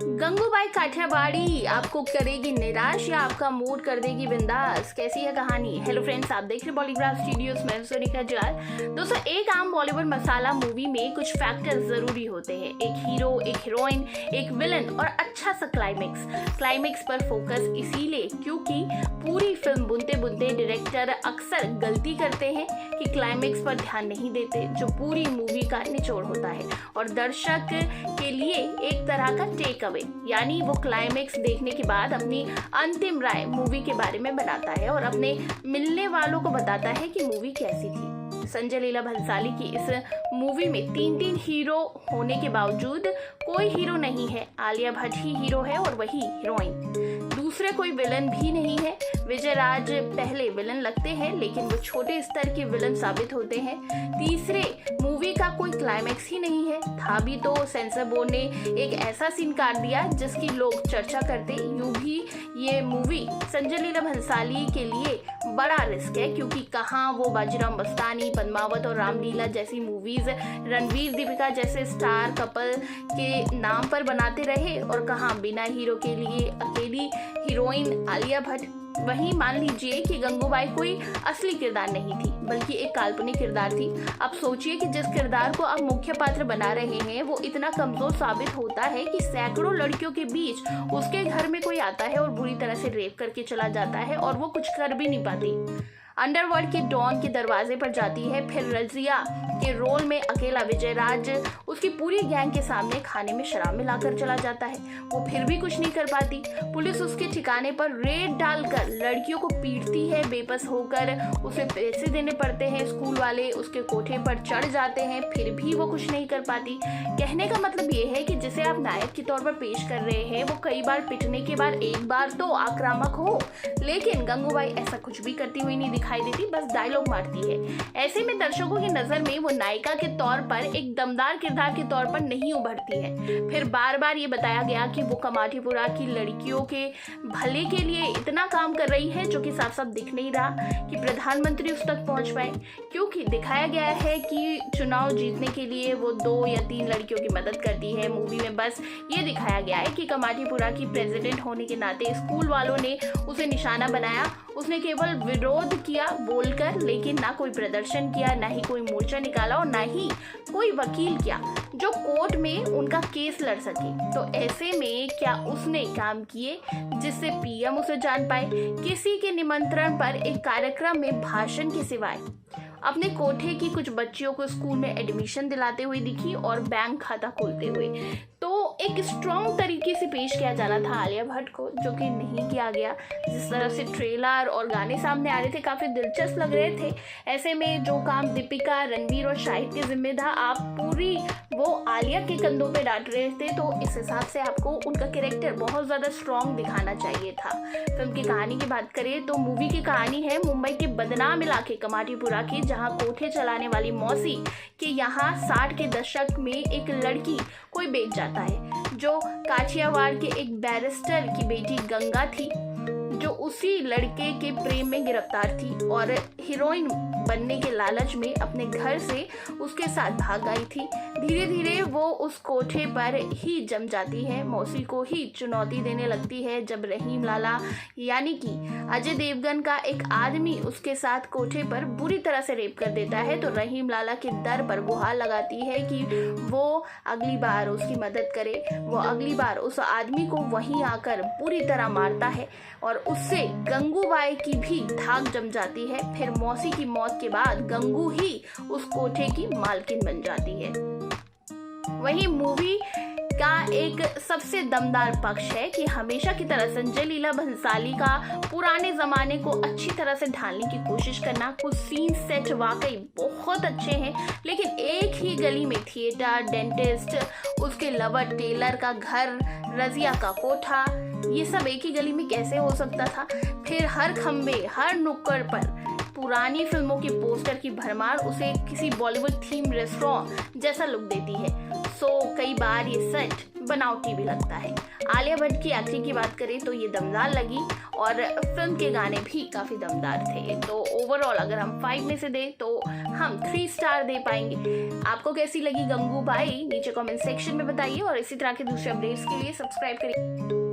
गंगूबाई काठियावाड़ी आपको करेगी निराश या आपका मूड कर देगी बिंदास? कैसी है कहानी? हेलो फ्रेंड्स, आप देख रहे बॉलीग्राफ स्टूडियोज में सोनिका जलाल। दोस्तों, एक आम बॉलीवुड मसाला मूवी में कुछ फैक्टर्स जरूरी होते हैं। एक हीरो, एक हीरोइन, एक विलन और अच्छा सा क्लाइमेक्स पर फोकस इसीलिए क्योंकि पूरी फिल्म बुनते बुनते डायरेक्टर अक्सर गलती करते हैं कि क्लाइमेक्स पर ध्यान नहीं देते, जो पूरी मूवी का निचोड़ होता है और दर्शक के लिए एक तरह का टेक अवे, यानी वो क्लाइमेक्स देखने के बाद अपनी अंतिम राय मूवी के बारे में बनाता है और अपने मिलने वालों को बताता है कि मूवी कैसी थी। संजय लीला भंसाली की इस मूवी में तीन हीरो होने के बावजूद कोई हीरो नहीं है। आलिया भट्ट ही हीरो है और वही हीरोइन। दूसरे कोई विलन भी नहीं है। विजय राज पहले विलन लगते हैं लेकिन वो छोटे स्तर के विलन साबित होते हैं। तीसरे, मूवी का कोई क्लाइमेक्स ही नहीं है। था भी तो सेंसर बोर्ड ने एक ऐसा सीन काट दिया जिसकी लोग चर्चा करते। यूं भी ये मूवी संजय लीला भंसाली के लिए बड़ा रिस्क है, क्योंकि कहाँ वो बाजीराव मस्तानी, पद्मावत और रामलीला जैसी मूवीज रणवीर दीपिका जैसे स्टार कपल के नाम पर बनाते रहे और कहाँ बिना हीरो के लिए अकेली हीरोइन आलिया भट्ट। वहीं मान लीजिए कि गंगूबाई कोई असली किरदार नहीं थी बल्कि एक काल्पनिक किरदार थी। अब सोचिए कि जिस किरदार को आप मुख्य पात्र बना रहे हैं वो इतना कमजोर साबित होता है कि सैकड़ों लड़कियों के बीच उसके घर में कोई आता है और बुरी तरह से रेप करके चला जाता है और वो कुछ कर भी नहीं पाती। अंडरवर्ल्ड के डॉन के दरवाजे पर जाती है। फिर रजिया के रोल में अकेला विजय राज उसकी पूरी गैंग के सामने खाने में शराब मिलाकर चला जाता है। वो फिर भी कुछ नहीं कर पाती। पुलिस उसके ठिकाने पर रेड डालकर लड़कियों को पीटती है। बेबस होकर उसे पैसे देने पड़ते हैं। स्कूल वाले उसके कोठे पर चढ़ जाते हैं, फिर भी वो कुछ नहीं कर पाती। कहने का मतलब ये है कि जिसे आप नायक के तौर पर पेश कर रहे हैं वो कई बार पिटने के बाद एक बार तो आक्रामक हो, लेकिन गंगूबाई ऐसा कुछ भी करती हुई नहीं दिखाई देती, बस डायलॉग मारती है। ऐसे में दर्शकों की नजर में वो नायिका के तौर पर, एक दमदार किरदार के तौर पर नहीं उभरती है। फिर बार बार ये बताया गया कि वो कमाठीपुरा की लड़कियों के भले के लिए इतना काम कर रही है, जो कि साफ साफ दिख नहीं रहा कि प्रधानमंत्री उस तक पहुंच पाए, क्योंकि दिखाया गया है कि चुनाव जीतने के लिए वो 2 या 3 लड़कियों की मदद करती है। मूवी में बस ये दिखाया गया है कि कमाठीपुरा की प्रेसिडेंट होने के नाते स्कूल वालों ने उसे निशाना बनाया। उसने केवल विरोध किया बोलकर, लेकिन ना कोई प्रदर्शन किया, ना ही कोई मोर्चा निकाला और ना ही कोई वकील किया जो कोर्ट में उनका केस लड़ सके। तो ऐसे में क्या उसने काम किए जिससे पीएम उसे जान पाए? किसी के निमंत्रण पर एक कार्यक्रम में भाषण के सिवाय अपने कोठे की कुछ बच्चियों को स्कूल में एडमिशन दिलाते हुए दिखी और बैंक खाता खोलते हुए। तो एक स्ट्रॉन्ग तरीके से पेश किया जाना था आलिया भट्ट को, जो कि नहीं किया गया। जिस तरह से ट्रेलर और गाने सामने आ रहे थे काफ़ी दिलचस्प लग रहे थे। ऐसे में जो काम दीपिका, रणवीर और शाहिद के जिम्मे था, आप पूरी वो आलिया के कंधों पे डांट रहे थे। तो इस हिसाब से आपको उनका कैरेक्टर बहुत ज़्यादा स्ट्रॉन्ग दिखाना चाहिए था। फिल्म की कहानी की बात करें तो मूवी की कहानी है मुंबई के बदनाम इलाके कमाठीपुरा की, जहाँ कोठे चलाने वाली मौसी के यहाँ 60 के दशक में एक लड़की कोई बेच जाता है, जो काठियावाड़ के एक बैरिस्टर की बेटी गंगा थी, जो उसी लड़के के प्रेम में गिरफ्तार थी और हीरोइन बनने के लालच में अपने घर से उसके साथ भाग गई थी। धीरे धीरे वो उस कोठे पर ही जम जाती है, मौसी को ही चुनौती देने लगती है। जब रहीम लाला यानी कि अजय देवगन का एक आदमी उसके साथ कोठे पर बुरी तरह से रेप कर देता है, तो रहीम लाला के दर पर गुहार लगाती है कि वो अगली बार उसकी मदद करे। वो अगली बार उस आदमी को वहीं आकर बुरी तरह मारता है और उससे गंगूबाई की भी धाक जम जाती है। फिर मौसी की मौत के बाद गंगू ही उस कोठे की मालकिन बन जाती है। वहीं मूवी का एक सबसे दमदार पक्ष है कि हमेशा की तरह संजय लीला भंसाली का पुराने जमाने को अच्छी तरह से ढालने की कोशिश करना। कुछ सीन सेट वाकई बहुत अच्छे हैं, लेकिन एक ही गली में थिएटर, डेंटिस्ट, उसके लवर टेलर का घर, रजिया का कोठा, ये सब एक ही गली में कैसे हो सकता था? फिर हर खंबे, हर नुक्कड़ पर पुरानी फिल्मों के पोस्टर की भरमार उसे किसी बॉलीवुड थीम रेस्टोरेंट जैसा लुक देती है। कई बार ये सेट बनावटी भी लगता है। आलिया भट्ट की एक्टिंग की बात करें तो ये दमदार लगी और फिल्म के गाने भी काफ़ी दमदार थे। तो ओवरऑल अगर हम 5 में से दें तो हम 3 स्टार दे पाएंगे। आपको कैसी लगी गंगूबाई नीचे कमेंट सेक्शन में बताइए और इसी तरह के दूसरे अपडेट्स के लिए सब्सक्राइब करिए।